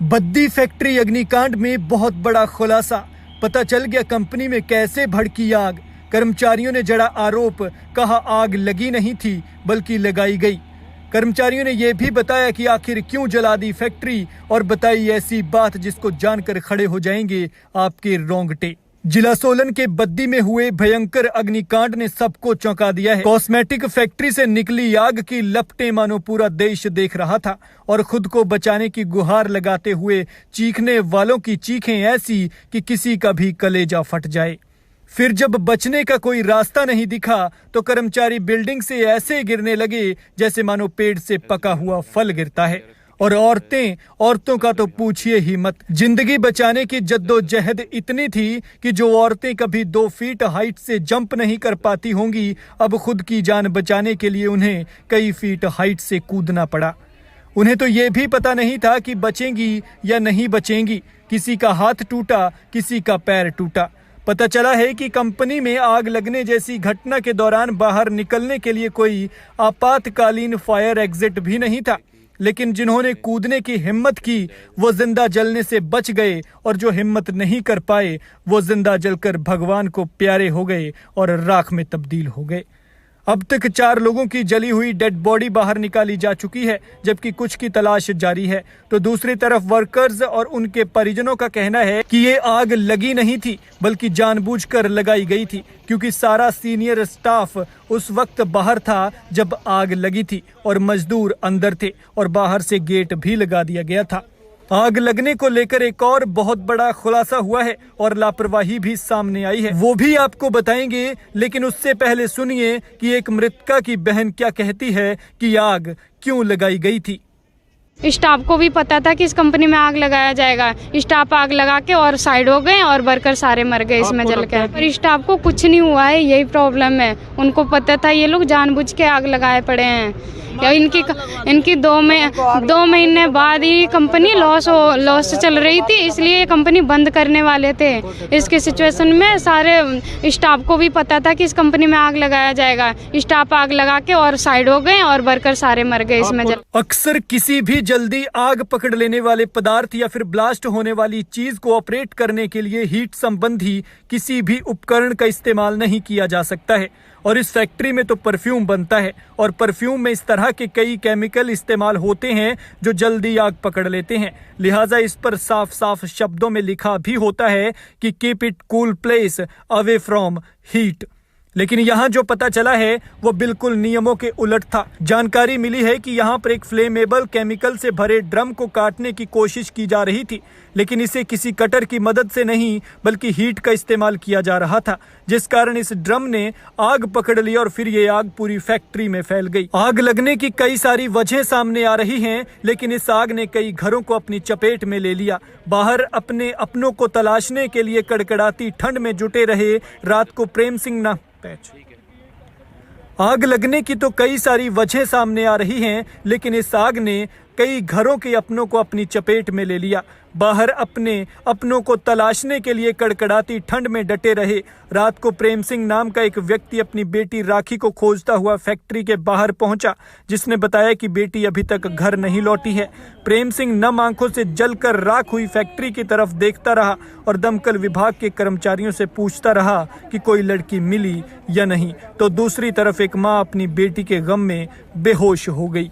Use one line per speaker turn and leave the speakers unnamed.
Baddi factory अग्निकांड में बहुत बड़ा खुलासा। पता चल गया कंपनी में कैसे भड़की आग। कर्मचारियों ने जड़ा आरोप, कहा आग लगी नहीं थी बल्कि लगाई गई। कर्मचारियों ने यह भी बताया कि आखिर क्यों जला दी फैक्ट्री, और बताई ऐसी बात जिसको जानकर खड़े हो जाएंगे आपके रोंगटे। जिला सोलन के बद्दी में हुए भयंकर अग्निकांड ने सबको चौंका दिया है। कॉस्मेटिक फैक्ट्री से निकली आग की लपटें मानो पूरा देश देख रहा था, और खुद को बचाने की गुहार लगाते हुए चीखने वालों की चीखें ऐसी कि किसी का भी कलेजा फट जाए। फिर जब बचने का कोई रास्ता नहीं दिखा तो कर्मचारी बिल्डिंग से ऐसे गिरने लगे जैसे मानो पेड़ से पका हुआ फल गिरता है। और औरतों का तो पूछिए ही मत। जिंदगी बचाने की जद्दोजहद इतनी थी कि जो औरतें कभी 2 फीट हाइट से जंप नहीं कर पाती होंगी, अब खुद की जान बचाने के लिए उन्हें कई फीट हाइट से कूदना पड़ा। उन्हें तो ये भी पता नहीं था कि बचेंगी या नहीं बचेंगी। किसी का हाथ टूटा, किसी का पैर टूटा। पता चला है कि कंपनी में आग लगने जैसी घटना के दौरान बाहर निकलने के लिए कोई आपातकालीन फायर एग्जिट भी नहीं था, लेकिन जिन्होंने कूदने की हिम्मत की वो जिंदा जलने से बच गए, और जो हिम्मत नहीं कर पाए वो जिंदा जलकर भगवान को प्यारे हो गए और राख में तब्दील हो गए। अब तक 4 लोगों की जली हुई डेड बॉडी बाहर निकाली जा चुकी है, जबकि कुछ की तलाश जारी है। तो दूसरी तरफ वर्कर्स और उनके परिजनों का कहना है कि ये आग लगी नहीं थी बल्कि जानबूझकर लगाई गई थी, क्योंकि सारा सीनियर स्टाफ उस वक्त बाहर था जब आग लगी थी और मजदूर अंदर थे, और बाहर से गेट भी लगा दिया गया था। आग लगने को लेकर एक और बहुत बड़ा खुलासा हुआ है और लापरवाही भी सामने आई है, वो भी आपको बताएंगे। लेकिन उससे पहले सुनिए कि एक मृतका की बहन क्या कहती है कि आग क्यों लगाई गई थी।
स्टाफ को भी पता था कि इस कंपनी में आग लगाया जाएगा। स्टाफ आग लगा के और साइड हो गए और वर्कर सारे मर गए इसमें जल के। पर स्टाफ को कुछ नहीं हुआ है, यही प्रॉब्लम है। उनको पता था ये लोग जानबूझ के आग लगाए पड़े हैं। या इनकी 2 महीने बाद ही कंपनी लॉस चल रही थी, इसलिए ये कंपनी बंद करने वाले थे। इसके सिचुएशन में सारे स्टाफ को भी पता था कि इस कंपनी में आग लगाया जाएगा। स्टाफ आग लगा के और साइड हो गए और वर्कर सारे मर गए इसमें जल।
अक्सर किसी भी जल्दी आग पकड़ लेने वाले पदार्थ या फिर ब्लास्ट होने वाली चीज को ऑपरेट करने के लिए हीट संबंधी किसी भी उपकरण का इस्तेमाल नहीं किया जा सकता है। और इस फैक्ट्री में तो परफ्यूम बनता है, और परफ्यूम में इस तरह के कई केमिकल इस्तेमाल होते हैं जो जल्दी आग पकड़ लेते हैं। लिहाजा इस पर साफ साफ शब्दों में लिखा भी होता है कि keep it cool place away from heat. लेकिन यहाँ जो पता चला है वो बिल्कुल नियमों के उलट था। जानकारी मिली है कि यहाँ पर एक फ्लेमेबल केमिकल से भरे ड्रम को काटने की कोशिश की जा रही थी, लेकिन इसे किसी कटर की मदद से नहीं बल्कि हीट का इस्तेमाल किया जा रहा था, जिस कारण इस ड्रम ने आग पकड़ ली और फिर ये आग पूरी फैक्ट्री में फैल गई। आग लगने की कई सारी वजह सामने आ रही हैं, लेकिन इस आग ने कई घरों को अपनी चपेट में ले लिया। बाहर अपने अपनों को तलाशने के लिए कड़कड़ाती ठंड में जुटे रहे रात को प्रेम सिंह आग लगने की तो कई सारी वजह सामने आ रही हैं, लेकिन इस आग ने कई घरों के अपनों को अपनी चपेट में ले लिया। बाहर अपने अपनों को तलाशने के लिए कड़कड़ाती ठंड में डटे रहे रात को प्रेम सिंह नाम का एक व्यक्ति अपनी बेटी राखी को खोजता हुआ फैक्ट्री के बाहर पहुंचा, जिसने बताया कि बेटी अभी तक घर नहीं लौटी है। प्रेम सिंह नम आंखों से जलकर राख हुई फैक्ट्री की तरफ देखता रहा और दमकल विभाग के कर्मचारियों से पूछता रहा कि कोई लड़की मिली या नहीं। तो दूसरी तरफ एक माँ अपनी बेटी के गम में बेहोश हो गई।